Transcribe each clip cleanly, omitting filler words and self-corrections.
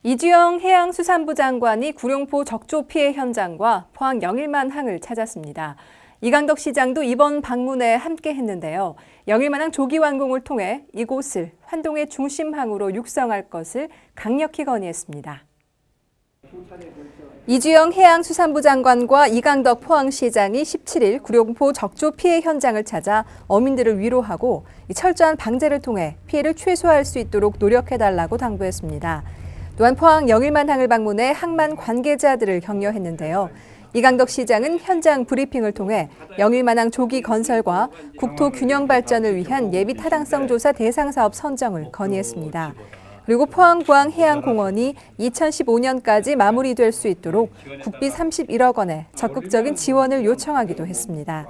이주영 해양수산부 장관이 구룡포 적조 피해 현장과 포항 영일만항을 찾았습니다. 이강덕 시장도 이번 방문에 함께 했는데요. 영일만항 조기 완공을 통해 이곳을 환동의 중심항으로 육성할 것을 강력히 건의했습니다. 이주영 해양수산부 장관과 이강덕 포항시장이 17일 구룡포 적조 피해 현장을 찾아 어민들을 위로하고 철저한 방제를 통해 피해를 최소화할 수 있도록 노력해달라고 당부했습니다. 또한 포항 영일만항을 방문해 항만 관계자들을 격려했는데요. 이강덕 시장은 현장 브리핑을 통해 영일만항 조기 건설과 국토 균형 발전을 위한 예비 타당성 조사 대상 사업 선정을 건의했습니다. 그리고 포항부항해양공원이 2015년까지 마무리될 수 있도록 국비 31억 원의 적극적인 지원을 요청하기도 했습니다.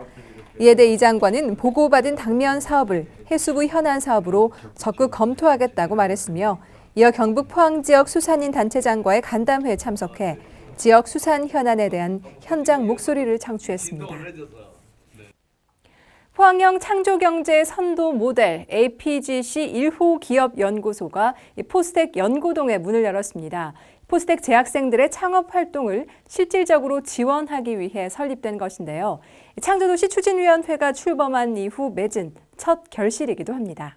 이에 대해 이 장관은 보고받은 당면 사업을 해수부 현안 사업으로 적극 검토하겠다고 말했으며 이어 경북 포항 지역 수산인 단체장과의 간담회에 참석해 지역 수산 현안에 대한 현장 목소리를 창출했습니다. 포항형 창조경제 선도 모델 APGC 1호 기업연구소가 포스텍 연구동에 문을 열었습니다. 포스텍 재학생들의 창업 활동을 실질적으로 지원하기 위해 설립된 것인데요. 창조도시 추진위원회가 출범한 이후 맺은 첫 결실이기도 합니다.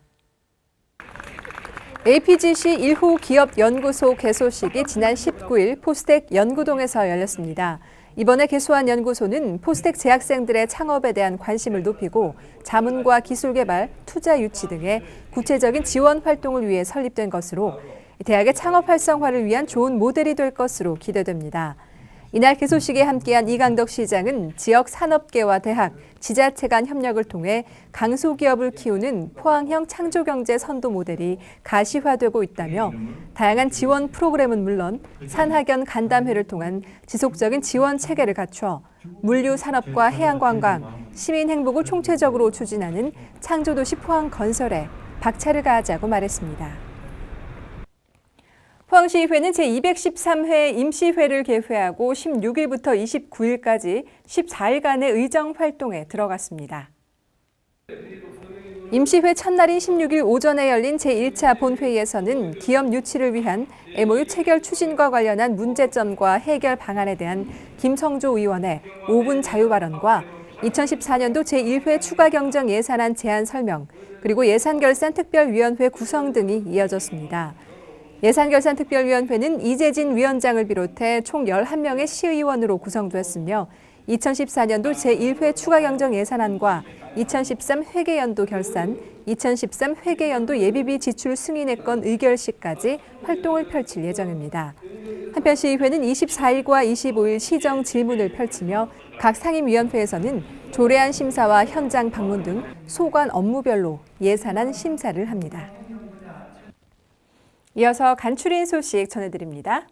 APGC 1호 기업연구소 개소식이 지난 19일 포스텍 연구동에서 열렸습니다. 이번에 개소한 연구소는 포스텍 재학생들의 창업에 대한 관심을 높이고 자문과 기술 개발, 투자 유치 등의 구체적인 지원 활동을 위해 설립된 것으로 대학의 창업 활성화를 위한 좋은 모델이 될 것으로 기대됩니다. 이날 개소식에 함께한 이강덕 시장은 지역 산업계와 대학, 지자체 간 협력을 통해 강소기업을 키우는 포항형 창조경제 선도 모델이 가시화되고 있다며 다양한 지원 프로그램은 물론 산학연 간담회를 통한 지속적인 지원 체계를 갖춰 물류 산업과 해양관광, 시민 행복을 총체적으로 추진하는 창조도시 포항 건설에 박차를 가하자고 말했습니다. 포항시의회는 제213회 임시회를 개회하고 16일부터 29일까지 14일간의 의정 활동에 들어갔습니다. 임시회 첫날인 16일 오전에 열린 제1차 본회의에서는 기업 유치를 위한 MOU 체결 추진과 관련한 문제점과 해결 방안에 대한 김성조 의원의 5분 자유 발언과 2014년도 제1회 추가 경정 예산안 제안 설명, 그리고 예산결산특별위원회 구성 등이 이어졌습니다. 예산결산특별위원회는 이재진 위원장을 비롯해 총 11명의 시의원으로 구성됐으며 2014년도 제1회 추가경정 예산안과 2013 회계연도 결산, 2013 회계연도 예비비 지출 승인의 건 의결시까지 활동을 펼칠 예정입니다. 한편 시의회는 24일과 25일 시정 질문을 펼치며 각 상임위원회에서는 조례안 심사와 현장 방문 등 소관 업무별로 예산안 심사를 합니다. 이어서 간추린 소식 전해드립니다.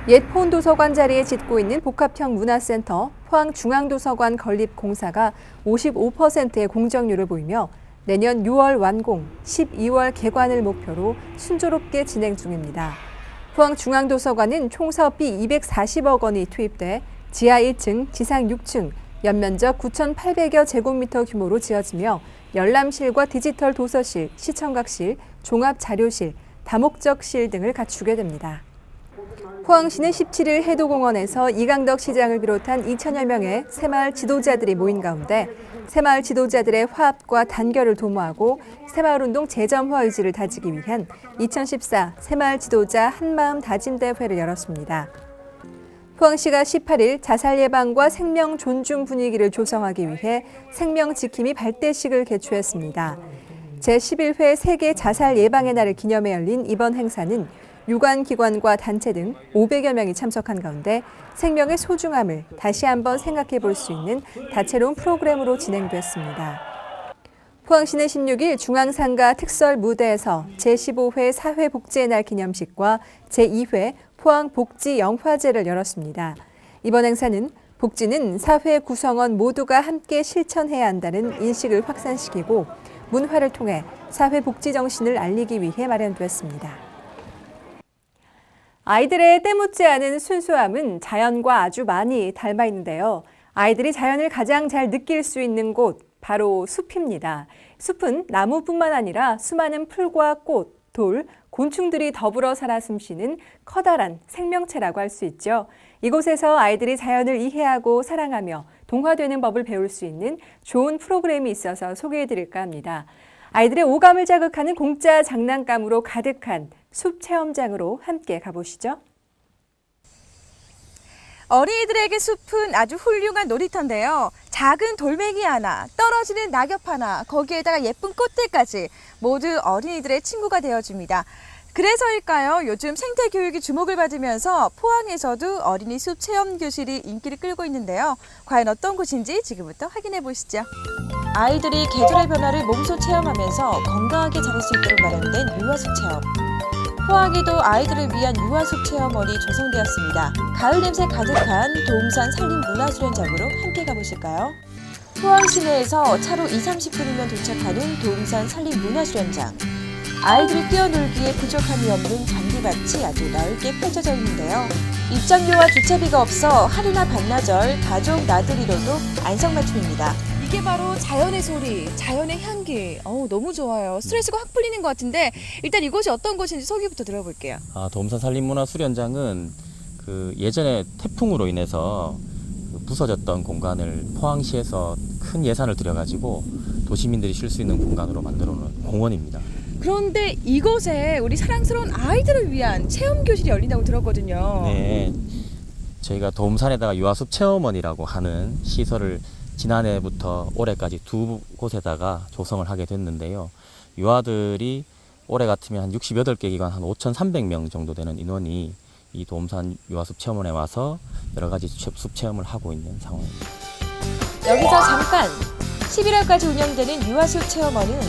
옛 포은도서관 자리에 짓고 있는 복합형 문화센터 포항중앙도서관 건립 공사가 55%의 공정률을 보이며 내년 6월 완공, 12월 개관을 목표로 순조롭게 진행 중입니다. 포항중앙도서관은 총 사업비 240억 원이 투입돼 지하 1층, 지상 6층, 연면적 9,800여 제곱미터 규모로 지어지며 열람실과 디지털 도서실, 시청각실, 종합자료실, 다목적실 등을 갖추게 됩니다. 포항시는 17일 해도공원에서 이강덕 시장을 비롯한 2천여 명의 새마을 지도자들이 모인 가운데 새마을 지도자들의 화합과 단결을 도모하고 새마을운동 재점화 의지를 다지기 위한 2014 새마을 지도자 한마음 다짐대회를 열었습니다. 포항시가 18일 자살 예방과 생명 존중 분위기를 조성하기 위해 생명 지킴이 발대식을 개최했습니다. 제11회 세계 자살 예방의 날을 기념해 열린 이번 행사는 유관기관과 단체 등 500여 명이 참석한 가운데 생명의 소중함을 다시 한번 생각해 볼 수 있는 다채로운 프로그램으로 진행됐습니다. 포항시는 16일 중앙상가 특설 무대에서 제15회 사회복지의 날 기념식과 제2회 포항복지영화제를 열었습니다. 이번 행사는 복지는 사회 구성원 모두가 함께 실천해야 한다는 인식을 확산시키고 문화를 통해 사회복지 정신을 알리기 위해 마련됐습니다. 아이들의 때묻지 않은 순수함은 자연과 아주 많이 닮아 있는데요. 아이들이 자연을 가장 잘 느낄 수 있는 곳, 바로 숲입니다. 숲은 나무뿐만 아니라 수많은 풀과 꽃, 돌, 곤충들이 더불어 살아 숨쉬는 커다란 생명체라고 할 수 있죠. 이곳에서 아이들이 자연을 이해하고 사랑하며 동화되는 법을 배울 수 있는 좋은 프로그램이 있어서 소개해드릴까 합니다. 아이들의 오감을 자극하는 공짜 장난감으로 가득한 숲 체험장으로 함께 가보시죠. 어린이들에게 숲은 아주 훌륭한 놀이터인데요. 작은 돌멩이 하나, 떨어지는 낙엽 하나, 거기에다가 예쁜 꽃들까지 모두 어린이들의 친구가 되어줍니다. 그래서일까요? 요즘 생태교육이 주목을 받으면서 포항에서도 어린이 숲 체험 교실이 인기를 끌고 있는데요. 과연 어떤 곳인지 지금부터 확인해 보시죠. 아이들이 계절의 변화를 몸소 체험하면서 건강하게 자랄 수 있도록 마련된 유아숲 체험. 포항에도 아이들을 위한 유아숲 체험원이 조성되었습니다. 가을 냄새 가득한 도움산 산림문화수련장으로 함께 가보실까요? 포항 시내에서 차로 20-30분이면 도착하는 도움산 산림문화수련장. 아이들이 뛰어놀기에 부족함이 없는 잔디밭이 아주 넓게 펼쳐져 있는데요. 입장료와 주차비가 없어 하루나 반나절 가족 나들이로도 안성맞춤입니다. 이게 바로 자연의 소리, 자연의 향기. 너무 좋아요. 스트레스가 확 풀리는 것 같은데 일단 이곳이 어떤 곳인지 소개부터 들어볼게요. 도움산 산림문화수련장은 예전에 태풍으로 인해서 부서졌던 공간을 포항시에서 큰 예산을 들여가지고 도시민들이 쉴 수 있는 공간으로 만들어 놓은 공원입니다. 그런데 이곳에 우리 사랑스러운 아이들을 위한 체험 교실이 열린다고 들었거든요. 네, 저희가 도움산에다가 유아숲 체험원이라고 하는 시설을 지난해부터 올해까지 두 곳에다가 조성을 하게 됐는데요. 유아들이 올해 같으면 한 68개 기관 한 5,300명 정도 되는 인원이 이 도움산 유아숲 체험원에 와서 여러 가지 숲 체험을 하고 있는 상황입니다. 여기서 잠깐! 11월까지 운영되는 유아숲 체험원은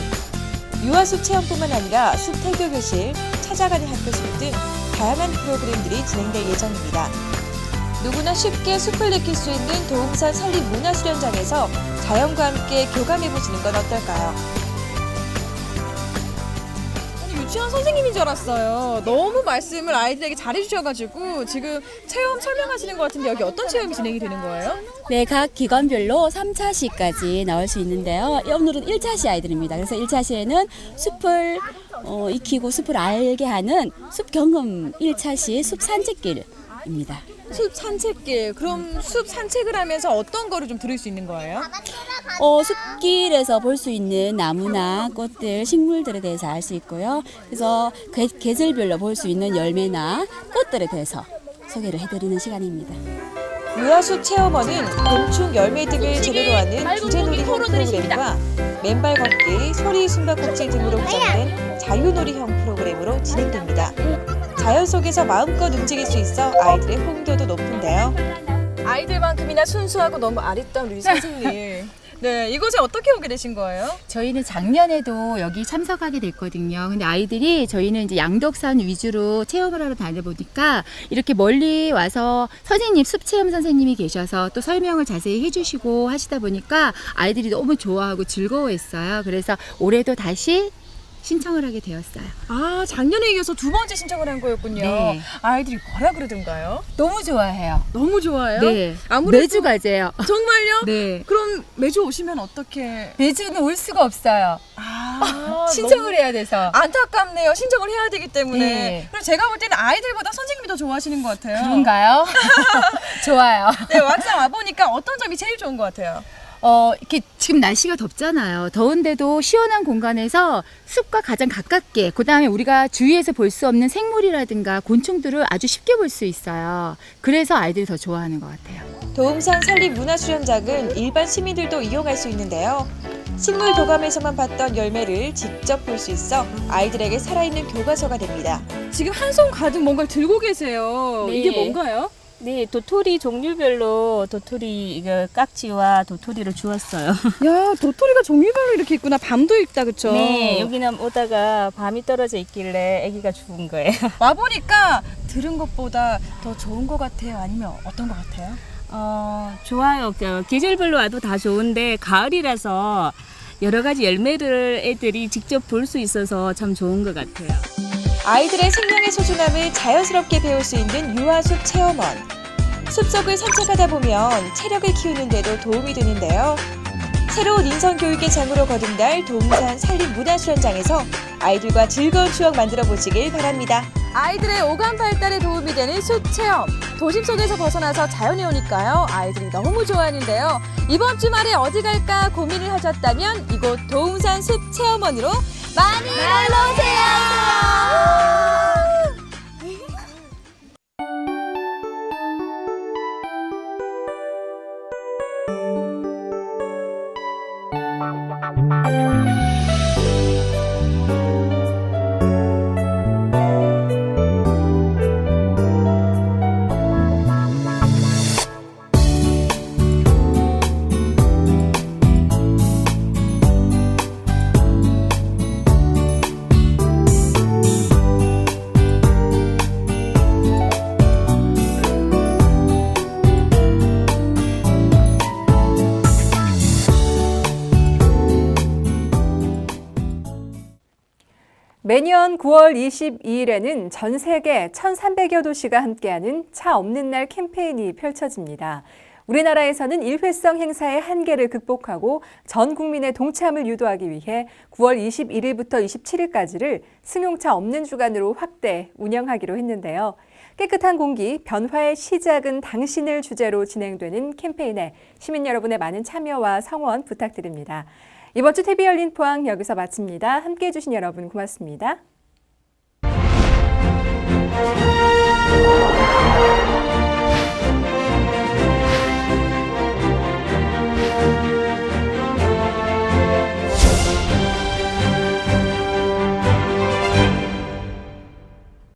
유아숲 체험뿐만 아니라 숲 태교 교실, 찾아가는 학교숲 등 다양한 프로그램들이 진행될 예정입니다. 누구나 쉽게 숲을 느낄 수 있는 도움산 산림문화수련장에서 자연과 함께 교감해보시는 건 어떨까요? 유치원 선생님인 줄 알았어요. 너무 말씀을 아이들에게 잘해주셔가지고 지금 체험 설명하시는 것 같은데 여기 어떤 체험이 진행이 되는 거예요? 네, 각 기관별로 3차 시까지 나올 수 있는데요. 오늘은 1차 시 아이들입니다. 그래서 1차 시에는 숲을 익히고 숲을 알게 하는 숲 경험 1차 시 숲 산책길입니다. 숲 산책길. 그럼 숲 산책을 하면서 어떤 거를 좀 들을 수 있는 거예요? 숲길에서 볼 수 있는 나무나 꽃들, 식물들에 대해서 알 수 있고요. 그래서 계절별로 볼 수 있는 열매나 꽃들에 대해서 소개를 해드리는 시간입니다. 유아숲 체험원은 곤충, 열매 등을 재료로 하는 주제놀이형 프로그램과 맨발 걷기, 소리 숨바꼭질 등으로 구성된 자유놀이형 프로그램으로 진행됩니다. 자연 속에서 마음껏 움직일 수 있어 아이들의 호응도도 높은데요. 아이들만큼이나 순수하고 너무 아리따운 우리 선생님. 네, 이곳에 어떻게 오게 되신 거예요? 저희는 작년에도 여기 참석하게 됐거든요. 근데 아이들이 저희는 이제 양덕산 위주로 체험을 하러 다녀보니까 이렇게 멀리 와서 선생님, 숲체험 선생님이 계셔서 또 설명을 자세히 해주시고 하시다 보니까 아이들이 너무 좋아하고 즐거워했어요. 그래서 올해도 다시 신청을 하게 되었어요. 아, 작년에 이어서 두 번째 신청을 한 거였군요. 네. 아이들이 뭐라 그러던가요? 너무 좋아해요. 너무 좋아요? 네. 아무래도 매주 가재요. 정말요? 네. 그럼 매주 오시면 어떻게? 매주는 올 수가 없어요. 신청을 해야 돼서. 안타깝네요. 신청을 해야 되기 때문에. 네. 그럼 제가 볼 때는 아이들보다 선생님이 더 좋아하시는 것 같아요. 그런가요? 좋아요. 네, 막상 와보니까 어떤 점이 제일 좋은 것 같아요? 이렇게 지금 날씨가 덥잖아요. 더운데도 시원한 공간에서 숲과 가장 가깝게, 그 다음에 우리가 주위에서 볼 수 없는 생물이라든가 곤충들을 아주 쉽게 볼 수 있어요. 그래서 아이들이 더 좋아하는 것 같아요. 도움산 산림문화수련장은 일반 시민들도 이용할 수 있는데요. 식물 도감에서만 봤던 열매를 직접 볼 수 있어 아이들에게 살아있는 교과서가 됩니다. 지금 한 손 가득 뭔가를 들고 계세요. 네. 이게 뭔가요? 네, 도토리 종류별로 도토리 깍지와 도토리를 주었어요. 야, 도토리가 종류별로 이렇게 있구나. 밤도 있다, 그쵸? 네, 여기는 오다가 밤이 떨어져 있길래 아기가 죽은 거예요. 와보니까 들은 것보다 더 좋은 것 같아요? 아니면 어떤 것 같아요? 좋아요. 계절별로 와도 다 좋은데 가을이라서 여러 가지 열매를 애들이 직접 볼 수 있어서 참 좋은 것 같아요. 아이들의 생명의 소중함을 자연스럽게 배울 수 있는 유아숲 체험원. 숲속을 산책하다 보면 체력을 키우는 데도 도움이 되는데요. 새로운 인성교육의 장으로 거듭날 도움산 산림문화수련장에서 아이들과 즐거운 추억 만들어 보시길 바랍니다. 아이들의 오감 발달에 도움이 되는 숲 체험. 도심 속에서 벗어나서 자연에 오니까요. 아이들이 너무 좋아하는데요. 이번 주말에 어디 갈까 고민을 하셨다면 이곳 도움산 숲 체험원으로 많이 놀러 오세요. 매년 9월 22일에는 전 세계 1,300여 도시가 함께하는 차 없는 날 캠페인이 펼쳐집니다. 우리나라에서는 일회성 행사의 한계를 극복하고 전 국민의 동참을 유도하기 위해 9월 21일부터 27일까지를 승용차 없는 주간으로 확대 운영하기로 했는데요. 깨끗한 공기, 변화의 시작은 당신을 주제로 진행되는 캠페인에 시민 여러분의 많은 참여와 성원 부탁드립니다. 이번 주 TV 열린 포항 여기서 마칩니다. 함께해 주신 여러분 고맙습니다.